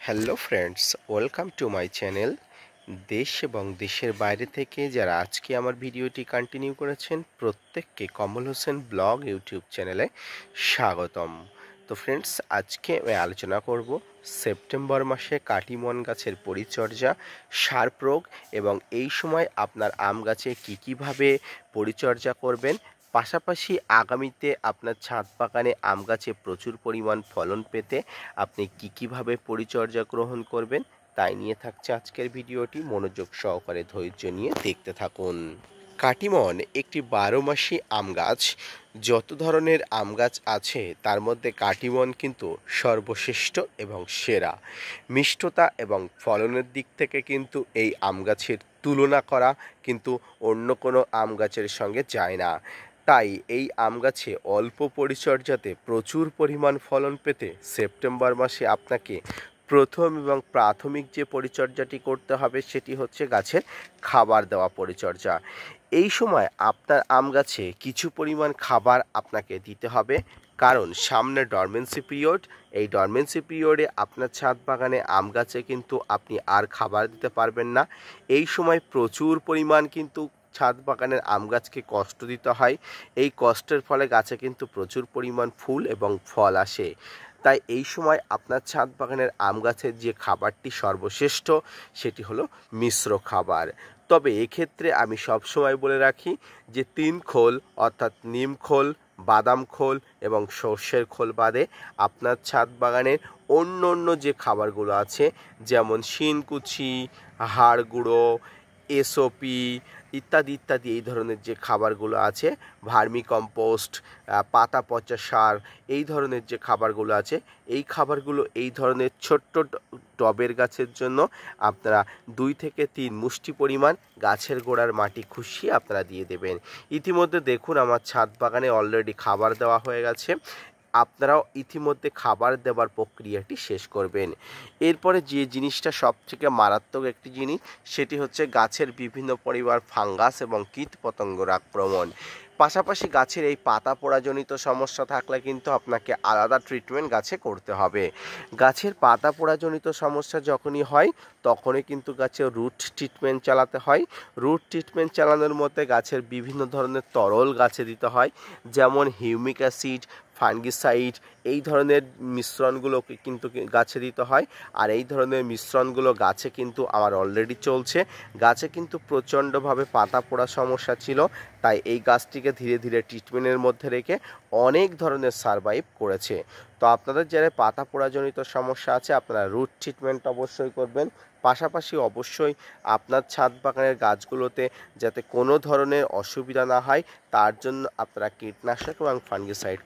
Hello friends, welcome to my channel. দেশ এবং দেশের বাইরে থেকে যারা আজকে আমার ভিডিওটি কন্টিনিউ করেছেন প্রত্যেককে কমল হোসেন ব্লগ ইউটিউব চ্যানেলে স্বাগতম। তো ফ্রেন্ডস, আজকে আমি আলোচনা করব সেপ্টেম্বর মাসে কাটিমন গাছের পরিচর্যা, সার প্রয়োগ এবং এই সময় আপনার আম গাছে কীভাবে পরিচর্যা করবেন, পাশাপাশি আগামীতে আপনার ছাদ বাগানে আম গাছে প্রচুর পরিমাণ ফলন পেতে আপনি কীভাবে পরিচর্যা গ্রহণ করবেন তাই নিয়ে থাকছে আজকের ভিডিওটি। মনোযোগ সহকারে ধৈর্য নিয়ে দেখতে থাকুন। কাটিমন একটি 12 মাসি আম গাছ। যত ধরনের আম গাছ আছে তার মধ্যে কাটিমন কিন্তু সর্বশ্রেষ্ঠ এবং সেরা। মিষ্টতা এবং ফলনের দিক থেকে কিন্তু এই আম গাছের তুলনা করা কিন্তু অন্য কোনো আম গাছের সঙ্গে যায় না। তাই এই আম গাছে অল্প পরিচর্যাতে প্রচুর পরিমাণ ফলন পেতে সেপ্টেম্বর মাসে আপনাকে প্রথম এবং প্রাথমিক যে পরিচর্যাটি করতে হবে সেটি হচ্ছে গাছের খাবার দেওয়া পরিচর্যা। এই সময় আপনার আম গাছে কিছু পরিমাণ খাবার আপনাকে দিতে হবে, কারণ সামনে ডরমেন্সি পিরিয়ড। এই ডরমেন্সি পিরিয়ডে আপনার ছাদ বাগানে আম গাছে কিন্তু আপনি আর খাবার দিতে পারবেন না। এই সময় প্রচুর পরিমাণ কিন্তু ছাদ বাগানের আম গাছকে কষ্ট দিতে হয়। এই কষ্টের ফলে গাছে কিন্তু প্রচুর পরিমাণ ফুল এবং ফল আসে। তাই এই সময় আপনার ছাদ বাগানের আম গাছের যে খাবারটি সর্বশ্রেষ্ঠ সেটি হলো মিশ্র খাবার। তবে এক্ষেত্রে আমি সবসময় বলে রাখি যে 3 খোল অর্থাৎ নিম খোল, বাদাম খোল এবং সর্ষের খোল বাদে আপনার ছাদ বাগানের অন্য যে খাবারগুলো আছে, যেমন শিনকুচি, হাড় গুঁড়ো, এসওপি ইত্যাদি ইত্যাদি, এই ধরনের যে খাবারগুলো আছে, ভার্মি কম্পোস্ট, পাতা পচা সার, এই ধরনের যে খাবারগুলো আছে, এই খাবারগুলো এই ধরনের ছোট্ট টবের গাছের জন্য আপনারা 2 থেকে 3 মুষ্টি পরিমাণ গাছের গোড়ার মাটি খুশিয়ে আপনারা দিয়ে দেবেন। ইতিমধ্যে দেখুন আমার ছাদ বাগানে অলরেডি খাবার দেওয়া হয়ে গেছে। আপনারাও ইতিমধ্যে খাবার দেওয়ার প্রক্রিয়াটি শেষ করবেন। এরপরে যে জিনিসটা সবথেকে মারাত্মক একটি জিনিস, সেটি হচ্ছে গাছের বিভিন্ন পরিবার ফাঙ্গাস এবং কীটপতঙ্গের আক্রমণ। পাশাপাশি গাছের এই পাতা পোড়াজনিত সমস্যা থাকলে কিন্তু আপনাকে আলাদা ট্রিটমেন্ট গাছে করতে হবে। গাছের পাতা পোড়াজনিত সমস্যা যখনই হয় তখনই কিন্তু গাছের রুট ট্রিটমেন্ট চালাতে হয়। রুট ট্রিটমেন্ট চালানোর মধ্যে গাছের বিভিন্ন ধরনের তরল গাছে দিতে হয়, যেমন হিউমিক অ্যাসিড, ফাঙ্গিসাইড, এই ধরনের মিশ্রণগুলোকে কিন্তু গাছে দিতে হয়। আর এই ধরনের মিশ্রণগুলো গাছে কিন্তু আমার অলরেডি চলছে। গাছে কিন্তু প্রচণ্ডভাবে পাতা পোড়া সমস্যা ছিল, তাই এই গাছটিকে ধীরে ধীরে ট্রিটমেন্টের মধ্যে রেখে অনেক ধরনের সারভাইভ করেছে। তো আপনাদের যারা পাতা পোড়াজনিত সমস্যা আছে আপনারা রুট ট্রিটমেন্ট অবশ্যই করবেন। পাশাপাশি অবশ্যই আপনার ছাদ বাগানের গাছগুলোতে যাতে কোনো ধরনের অসুবিধা না হয় তার জন্য আপনারা কীটনাশক এবং ফাঙ্গিসাইড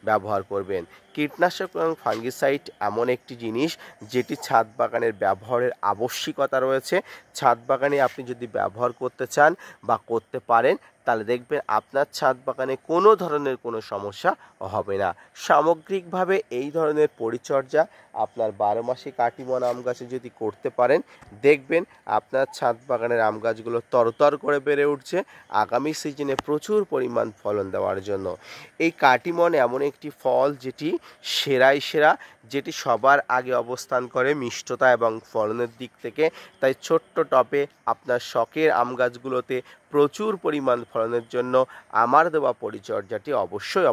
ব্যবহার করবেন। কীটনাশক এবং ফাঙ্গিসাইড এমন একটি জিনিস যেটি ছাদ বাগানের ব্যবহারের আবশ্যিকতা রয়েছে। ছাদ বাগানে আপনি যদি ব্যবহার করতে চান বা করতে পারেন তাহলে দেখবেন আপনার ছাদ বাগানে কোনো ধরনের কোনো সমস্যা হবে না। সামগ্রিকভাবে এই ধরনের পরিচর্যা আপনার 12 মাসি কাটিমন আম গাছে যদি করতে পারেন, দেখবেন আপনার ছাদ বাগানের আম গাছগুলো তরতর করে বেড়ে উঠছে আগামী সিজনে প্রচুর পরিমাণ ফলন দেওয়ার জন্য। এই কাটিমন এমন একটি ফল যেটি সেরাই সেরা, যেটি সবার আগে অবস্থান করে মিষ্টতা এবং ফলনের দিক থেকে। তাই ছোট্ট টবে আপনার শখের আম গাছগুলোতে প্রচুর পরিমাণ ফলনের জন্য আমার দেওয়া পরিচর্যাটি অবশ্যই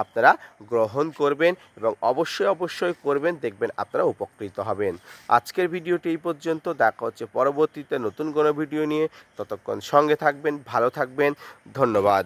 আপনারা গ্রহণ করবেন এবং অবশ্যই করবেন, দেখবেন আপনারা উপকৃত হবেন। আজকের ভিডিওটি এই পর্যন্ত, দেখা হচ্ছে পরবর্তীতে নতুন কোনো ভিডিও নিয়ে। ততক্ষণ সঙ্গে থাকবেন, ভালো থাকবেন, ধন্যবাদ।